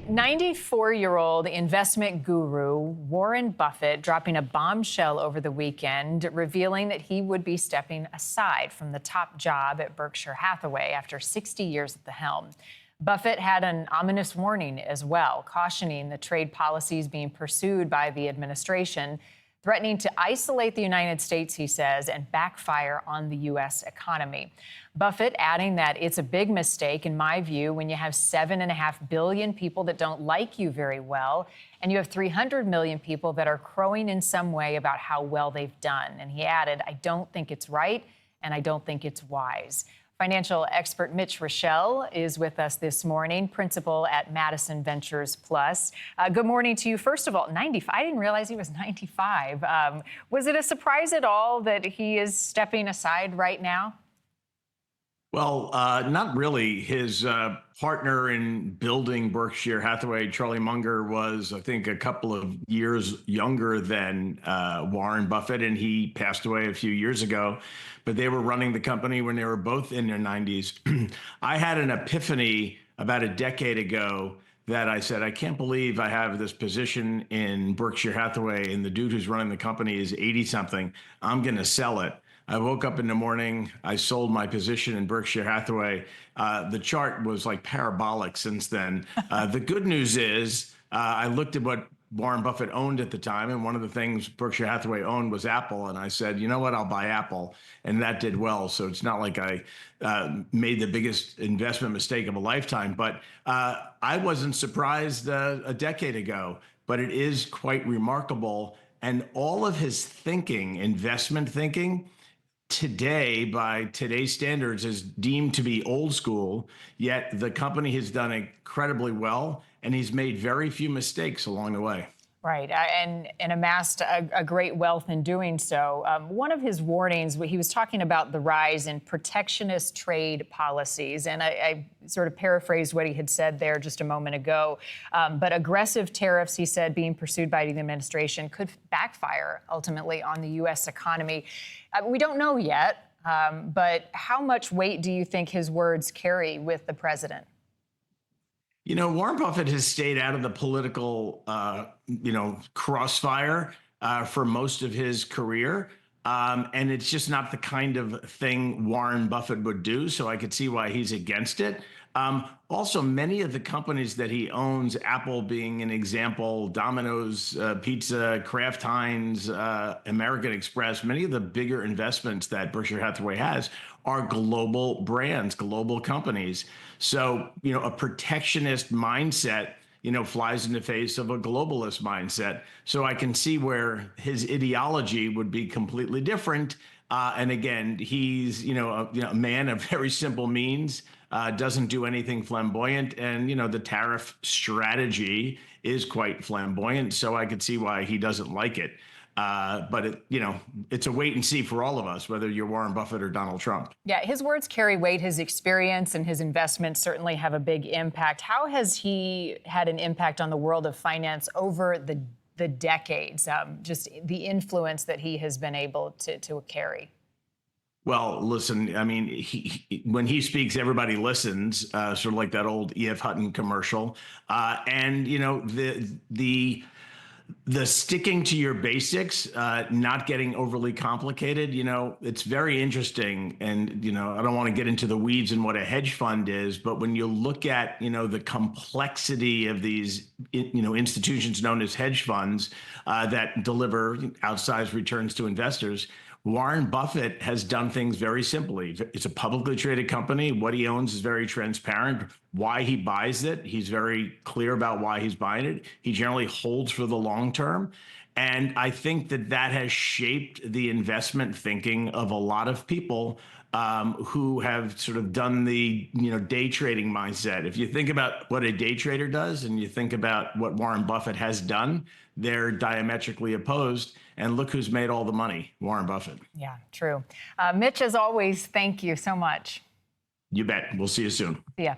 94-year-old investment guru Warren Buffett dropping a bombshell over the weekend, revealing that he would be stepping aside from the top job at Berkshire Hathaway after 60 years at the helm. Buffett had an ominous warning as well, cautioning the trade policies being pursued by the administration, threatening to isolate the United States, he says, and backfire on the U.S. economy. Buffett adding that it's a big mistake, in my view, when you have 7.5 billion people that don't like you very well, and you have 300 million people that are crowing in some way about how well they've done. And he added, I don't think it's right, and I don't think it's wise. Financial expert Mitch Roschelle is with us this morning, principal at Madison Ventures Plus. Good morning to you. First of all, 95. I didn't realize he was 95. Was it a surprise at all that he is stepping aside right now? Well, not really. His partner in building Berkshire Hathaway, Charlie Munger, was, I think, a couple of years younger than Warren Buffett, and he passed away a few years ago. But they were running the company when they were both in their 90s. I had an epiphany about a decade ago that I said, I can't believe I have this position in Berkshire Hathaway, and the dude who's running the company is 80-something. I'm going to sell it. I woke up in the morning, I sold my position in Berkshire Hathaway. The chart was like parabolic since then. The good news is I looked at what Warren Buffett owned at the time, and one of the things Berkshire Hathaway owned was Apple. And I said, you know what, I'll buy Apple. And that did well. So it's not like I made the biggest investment mistake of a lifetime. But I wasn't surprised a decade ago, but it is quite remarkable. And all of his thinking, investment thinking, today, by today's standards, is deemed to be old school, yet the company has done incredibly well, and he's made very few mistakes along the way. Right, and amassed a great wealth in doing so. One of his warnings, he was talking about the rise in protectionist trade policies, and I sort of paraphrased what he had said there just a moment ago. But aggressive tariffs, he said, being pursued by the administration could backfire ultimately on the U.S. economy. We don't know yet, but how much weight do you think his words carry with the president? You know, Warren Buffett has stayed out of the political, crossfire for most of his career. And it's just not the kind of thing Warren Buffett would do. So I could see why he's against it. Also, many of the companies that he owns, Apple being an example, Domino's Pizza, Kraft Heinz, American Express, many of the bigger investments that Berkshire Hathaway has are global brands, global companies. So, a protectionist mindset, flies in the face of a globalist mindset. So I can see where his ideology would be completely different. And again, he's, a man of very simple means, doesn't do anything flamboyant. And, the tariff strategy is quite flamboyant. So I could see why he doesn't like it. But it's a wait and see for all of us, whether you're Warren Buffett or Donald Trump. Yeah, his words carry weight. His experience and his investments certainly have a big impact. How has he had an impact on the world of finance over the decades? Just the influence that he has been able to carry. Well, listen, I mean, when he speaks, everybody listens, sort of like that old E.F. Hutton commercial. And, the sticking to your basics, not getting overly complicated, it's very interesting. And, I don't want to get into the weeds and what a hedge fund is, but when you look at, the complexity of these, institutions known as hedge funds that deliver outsized returns to investors, Warren Buffett has done things very simply. It's a publicly traded company. What he owns is very transparent. Why he buys it, he's very clear about why he's buying it. He generally holds for the long term. And I think that has shaped the investment thinking of a lot of people who have sort of done the day trading mindset. If you think about what a day trader does and you think about what Warren Buffett has done, they're diametrically opposed. And look who's made all the money, Warren Buffett. Yeah, true. Mitch, as always, thank you so much. You bet. We'll see you soon. Yeah.